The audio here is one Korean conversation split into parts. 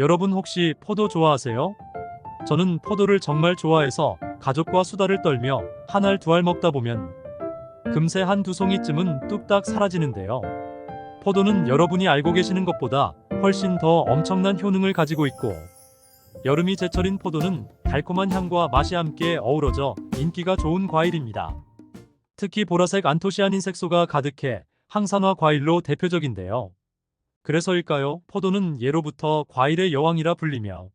여러분 혹시 포도 좋아하세요? 저는 포도를 정말 좋아해서 가족과 수다를 떨며 한 알 두 알 먹다 보면 금세 한두 송이쯤은 뚝딱 사라지는데요. 포도는 여러분이 알고 계시는 것보다 훨씬 더 엄청난 효능을 가지고 있고, 여름이 제철인 포도는 달콤한 향과 맛이 함께 어우러져 인기가 좋은 과일입니다. 특히 보라색 안토시아닌 색소가 가득해 항산화 과일로 대표적인데요. 그래서일까요? 포도는 예로부터 과일의 여왕이라 불리며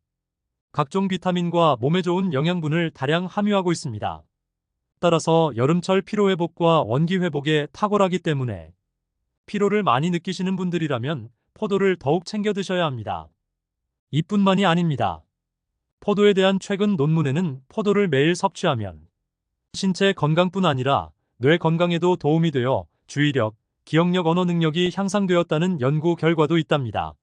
각종 비타민과 몸에 좋은 영양분을 다량 함유하고 있습니다. 따라서 여름철 피로회복과 원기회복에 탁월하기 때문에 피로를 많이 느끼시는 분들이라면 포도를 더욱 챙겨 드셔야 합니다. 이뿐만이 아닙니다. 포도에 대한 최근 논문에는 포도를 매일 섭취하면 신체 건강뿐 아니라 뇌 건강에도 도움이 되어 주의력, 기억력, 언어 능력이 향상되었다는 연구 결과도 있답니다.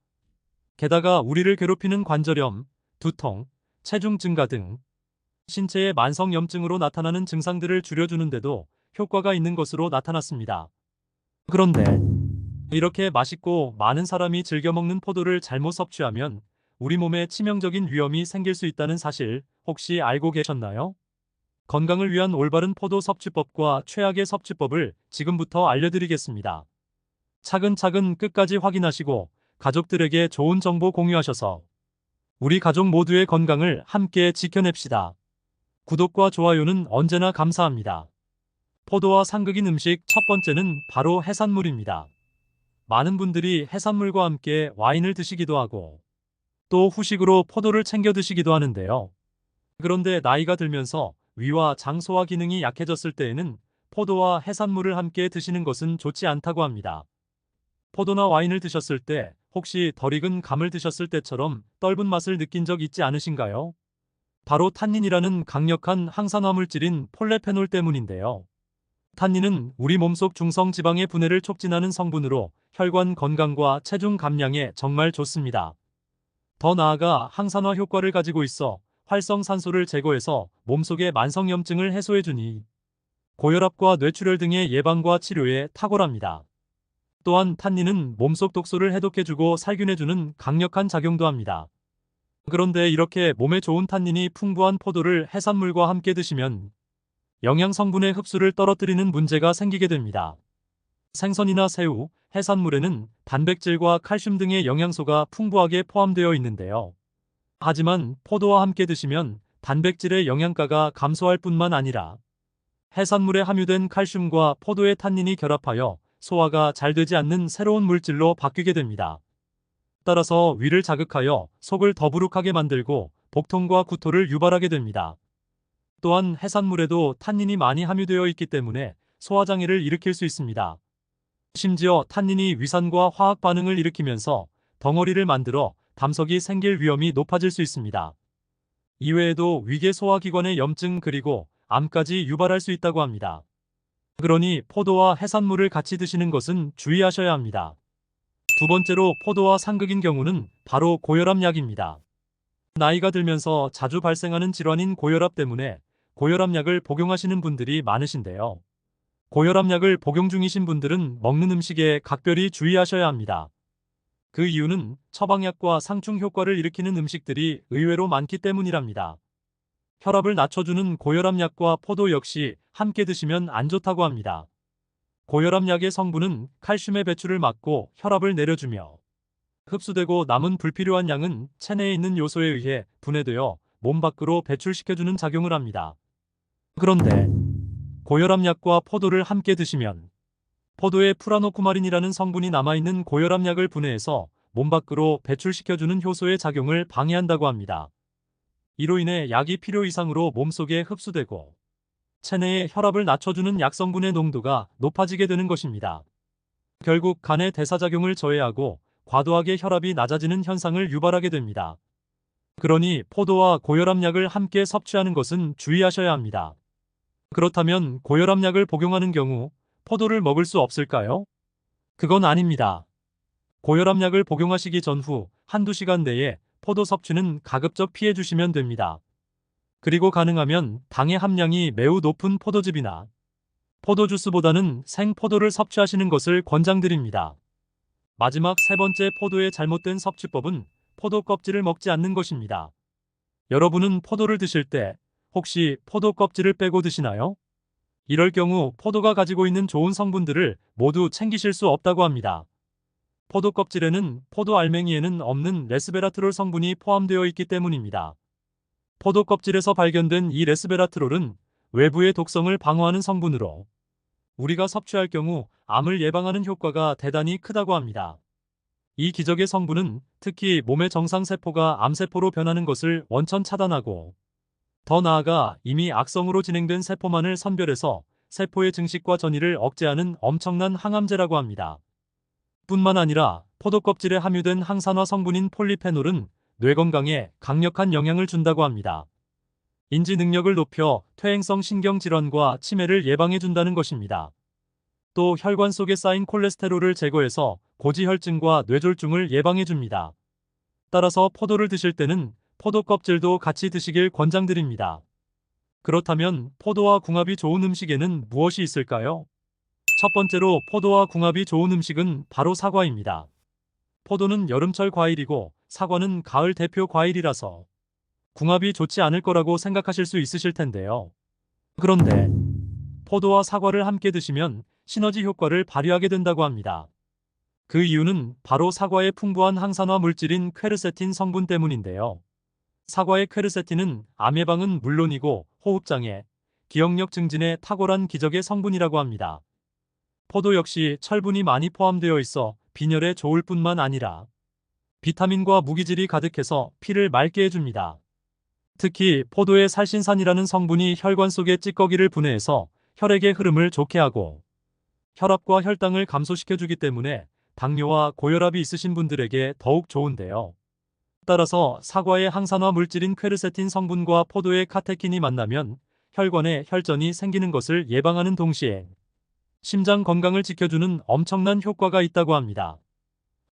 게다가 우리를 괴롭히는 관절염, 두통, 체중 증가 등 신체의 만성염증으로 나타나는 증상들을 줄여주는데도 효과가 있는 것으로 나타났습니다. 그런데 이렇게 맛있고 많은 사람이 즐겨 먹는 포도를 잘못 섭취하면 우리 몸에 치명적인 위험이 생길 수 있다는 사실 혹시 알고 계셨나요? 건강을 위한 올바른 포도 섭취법과 최악의 섭취법을 지금부터 알려드리겠습니다. 차근차근 끝까지 확인하시고 가족들에게 좋은 정보 공유하셔서 우리 가족 모두의 건강을 함께 지켜냅시다. 구독과 좋아요는 언제나 감사합니다. 포도와 상극인 음식 첫 번째는 바로 해산물입니다. 많은 분들이 해산물과 함께 와인을 드시기도 하고 또 후식으로 포도를 챙겨 드시기도 하는데요. 그런데 나이가 들면서 위와 장 소화 기능이 약해졌을 때에는 포도와 해산물을 함께 드시는 것은 좋지 않다고 합니다. 포도나 와인을 드셨을 때 혹시 덜 익은 감을 드셨을 때처럼 떫은 맛을 느낀 적 있지 않으신가요? 바로 탄닌이라는 강력한 항산화 물질인 폴레페놀 때문인데요. 탄닌은 우리 몸속 중성 지방의 분해를 촉진하는 성분으로 혈관 건강과 체중 감량에 정말 좋습니다. 더 나아가 항산화 효과를 가지고 있어 활성산소를 제거해서 몸속의 만성염증을 해소해주니 고혈압과 뇌출혈 등의 예방과 치료에 탁월합니다. 또한 탄닌은 몸속 독소를 해독해주고 살균해주는 강력한 작용도 합니다. 그런데 이렇게 몸에 좋은 탄닌이 풍부한 포도를 해산물과 함께 드시면 영양 성분의 흡수를 떨어뜨리는 문제가 생기게 됩니다. 생선이나 새우, 해산물에는 단백질과 칼슘 등의 영양소가 풍부하게 포함되어 있는데요. 하지만 포도와 함께 드시면 단백질의 영양가가 감소할 뿐만 아니라 해산물에 함유된 칼슘과 포도의 탄닌이 결합하여 소화가 잘 되지 않는 새로운 물질로 바뀌게 됩니다. 따라서 위를 자극하여 속을 더부룩하게 만들고 복통과 구토를 유발하게 됩니다. 또한 해산물에도 탄닌이 많이 함유되어 있기 때문에 소화장애를 일으킬 수 있습니다. 심지어 탄닌이 위산과 화학 반응을 일으키면서 덩어리를 만들어 담석이 생길 위험이 높아질 수 있습니다. 이외에도 위계 소화기관의 염증 그리고 암까지 유발할 수 있다고 합니다. 그러니 포도와 해산물을 같이 드시는 것은 주의하셔야 합니다. 두 번째로 포도와 상극인 경우는 바로 고혈압약입니다. 나이가 들면서 자주 발생하는 질환인 고혈압 때문에 고혈압약을 복용하시는 분들이 많으신데요. 고혈압약을 복용 중이신 분들은 먹는 음식에 각별히 주의하셔야 합니다. 그 이유는 처방약과 상충 효과를 일으키는 음식들이 의외로 많기 때문이랍니다. 혈압을 낮춰주는 고혈압약과 포도 역시 함께 드시면 안 좋다고 합니다. 고혈압약의 성분은 칼슘의 배출을 막고 혈압을 내려주며 흡수되고 남은 불필요한 양은 체내에 있는 요소에 의해 분해되어 몸 밖으로 배출시켜주는 작용을 합니다. 그런데 고혈압약과 포도를 함께 드시면 포도에 프라노쿠마린이라는 성분이 남아있는 고혈압약을 분해해서 몸 밖으로 배출시켜주는 효소의 작용을 방해한다고 합니다. 이로 인해 약이 필요 이상으로 몸속에 흡수되고 체내의 혈압을 낮춰주는 약 성분의 농도가 높아지게 되는 것입니다. 결국 간의 대사작용을 저해하고 과도하게 혈압이 낮아지는 현상을 유발하게 됩니다. 그러니 포도와 고혈압약을 함께 섭취하는 것은 주의하셔야 합니다. 그렇다면 고혈압약을 복용하는 경우 포도를 먹을 수 없을까요? 그건 아닙니다. 고혈압약을 복용하시기 전후 한두 시간 내에 포도 섭취는 가급적 피해 주시면 됩니다. 그리고 가능하면 당의 함량이 매우 높은 포도즙이나 포도주스보다는 생포도를 섭취하시는 것을 권장드립니다. 마지막 세 번째 포도의 잘못된 섭취법은 포도 껍질을 먹지 않는 것입니다. 여러분은 포도를 드실 때 혹시 포도 껍질을 빼고 드시나요? 이럴 경우 포도가 가지고 있는 좋은 성분들을 모두 챙기실 수 없다고 합니다. 포도 껍질에는 포도 알맹이에는 없는 레스베라트롤 성분이 포함되어 있기 때문입니다. 포도 껍질에서 발견된 이 레스베라트롤은 외부의 독성을 방어하는 성분으로 우리가 섭취할 경우 암을 예방하는 효과가 대단히 크다고 합니다. 이 기적의 성분은 특히 몸의 정상세포가 암세포로 변하는 것을 원천 차단하고 더 나아가 이미 악성으로 진행된 세포만을 선별해서 세포의 증식과 전이를 억제하는 엄청난 항암제라고 합니다. 뿐만 아니라 포도 껍질에 함유된 항산화 성분인 폴리페놀은 뇌 건강에 강력한 영향을 준다고 합니다. 인지 능력을 높여 퇴행성 신경질환과 치매를 예방해 준다는 것입니다. 또 혈관 속에 쌓인 콜레스테롤을 제거해서 고지혈증과 뇌졸중을 예방해 줍니다. 따라서 포도를 드실 때는 포도 껍질도 같이 드시길 권장드립니다. 그렇다면 포도와 궁합이 좋은 음식에는 무엇이 있을까요? 첫 번째로 포도와 궁합이 좋은 음식은 바로 사과입니다. 포도는 여름철 과일이고 사과는 가을 대표 과일이라서 궁합이 좋지 않을 거라고 생각하실 수 있으실 텐데요. 그런데 포도와 사과를 함께 드시면 시너지 효과를 발휘하게 된다고 합니다. 그 이유는 바로 사과의 풍부한 항산화 물질인 퀘르세틴 성분 때문인데요. 사과의 퀘르세틴은 암 예방은 물론이고 호흡장애, 기억력 증진에 탁월한 기적의 성분이라고 합니다. 포도 역시 철분이 많이 포함되어 있어 빈혈에 좋을 뿐만 아니라 비타민과 무기질이 가득해서 피를 맑게 해줍니다. 특히 포도의 살신산이라는 성분이 혈관 속의 찌꺼기를 분해해서 혈액의 흐름을 좋게 하고 혈압과 혈당을 감소시켜주기 때문에 당뇨와 고혈압이 있으신 분들에게 더욱 좋은데요. 따라서 사과의 항산화 물질인 퀘르세틴 성분과 포도의 카테킨이 만나면 혈관에 혈전이 생기는 것을 예방하는 동시에 심장 건강을 지켜주는 엄청난 효과가 있다고 합니다.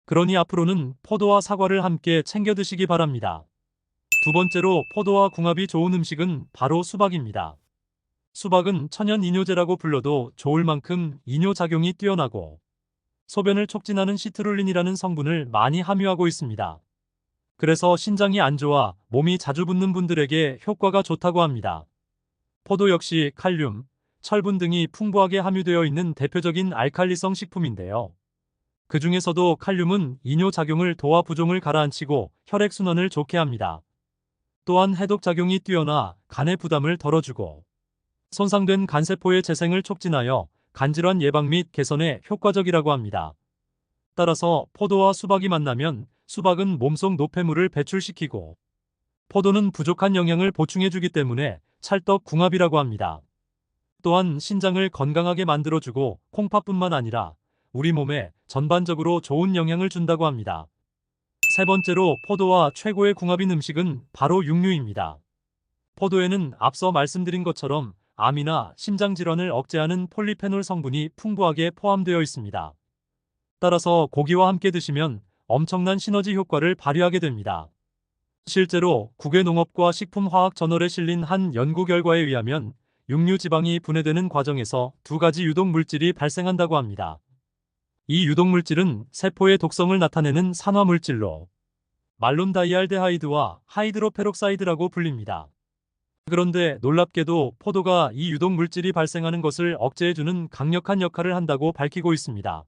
그러니 앞으로는 포도와 사과를 함께 챙겨 드시기 바랍니다. 두 번째로 포도와 궁합이 좋은 음식은 바로 수박입니다. 수박은 천연 이뇨제라고 불러도 좋을 만큼 이뇨작용이 뛰어나고 소변을 촉진하는 시트룰린이라는 성분을 많이 함유하고 있습니다. 그래서 신장이 안 좋아 몸이 자주 붓는 분들에게 효과가 좋다고 합니다. 포도 역시 칼륨, 철분 등이 풍부하게 함유되어 있는 대표적인 알칼리성 식품인데요. 그 중에서도 칼륨은 이뇨작용을 도와 부종을 가라앉히고 혈액순환을 좋게 합니다. 또한 해독작용이 뛰어나 간의 부담을 덜어주고 손상된 간세포의 재생을 촉진하여 간질환 예방 및 개선에 효과적이라고 합니다. 따라서 포도와 수박이 만나면 수박은 몸속 노폐물을 배출시키고 포도는 부족한 영양을 보충해주기 때문에 찰떡궁합이라고 합니다. 또한 신장을 건강하게 만들어주고 콩팥뿐만 아니라 우리 몸에 전반적으로 좋은 영향을 준다고 합니다. 세 번째로 포도와 최고의 궁합인 음식은 바로 육류입니다. 포도에는 앞서 말씀드린 것처럼 암이나 심장질환을 억제하는 폴리페놀 성분이 풍부하게 포함되어 있습니다. 따라서 고기와 함께 드시면 엄청난 시너지 효과를 발휘하게 됩니다. 실제로 국외농업과 식품화학저널에 실린 한 연구 결과에 의하면 육류 지방이 분해되는 과정에서 두 가지 유독 물질이 발생한다고 합니다. 이 유독 물질은 세포의 독성을 나타내는 산화 물질로 말론다이알데하이드와 하이드로페록사이드라고 불립니다. 그런데 놀랍게도 포도가 이 유독 물질이 발생하는 것을 억제해주는 강력한 역할을 한다고 밝히고 있습니다.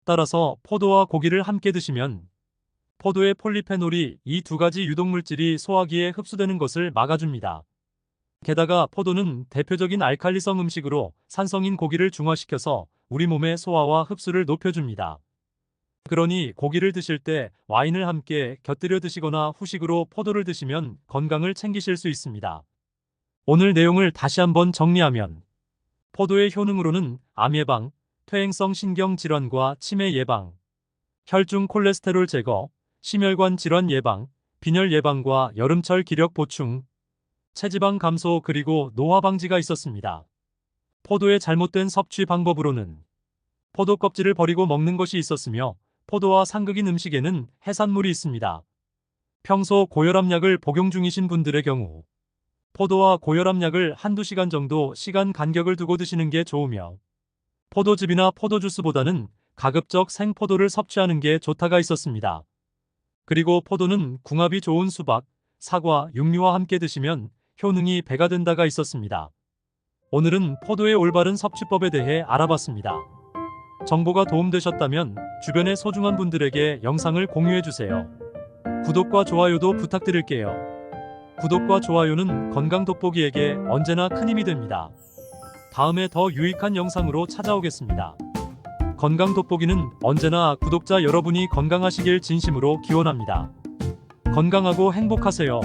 따라서 포도와 고기를 함께 드시면 포도의 폴리페놀이 이 두 가지 유독 물질이 소화기에 흡수되는 것을 막아줍니다. 게다가 포도는 대표적인 알칼리성 음식으로 산성인 고기를 중화시켜서 우리 몸의 소화와 흡수를 높여줍니다. 그러니 고기를 드실 때 와인을 함께 곁들여 드시거나 후식으로 포도를 드시면 건강을 챙기실 수 있습니다. 오늘 내용을 다시 한번 정리하면 포도의 효능으로는 암 예방, 퇴행성 신경질환과 치매 예방, 혈중 콜레스테롤 제거, 심혈관 질환 예방, 빈혈 예방과 여름철 기력 보충, 체지방 감소 그리고 노화 방지가 있었습니다. 포도의 잘못된 섭취 방법으로는 포도 껍질을 버리고 먹는 것이 있었으며 포도와 상극인 음식에는 해산물이 있습니다. 평소 고혈압약을 복용 중이신 분들의 경우 포도와 고혈압약을 한두 시간 정도 시간 간격을 두고 드시는 게 좋으며 포도즙이나 포도주스보다는 가급적 생포도를 섭취하는 게 좋다가 있었습니다. 그리고 포도는 궁합이 좋은 수박, 사과, 육류와 함께 드시면 효능이 배가 된다가 있었습니다. 오늘은 포도의 올바른 섭취법에 대해 알아봤습니다. 정보가 도움되셨다면 주변의 소중한 분들에게 영상을 공유해주세요. 구독과 좋아요도 부탁드릴게요. 구독과 좋아요는 건강 돋보기에게 언제나 큰 힘이 됩니다. 다음에 더 유익한 영상으로 찾아오겠습니다. 건강 돋보기는 언제나 구독자 여러분이 건강하시길 진심으로 기원합니다. 건강하고 행복하세요.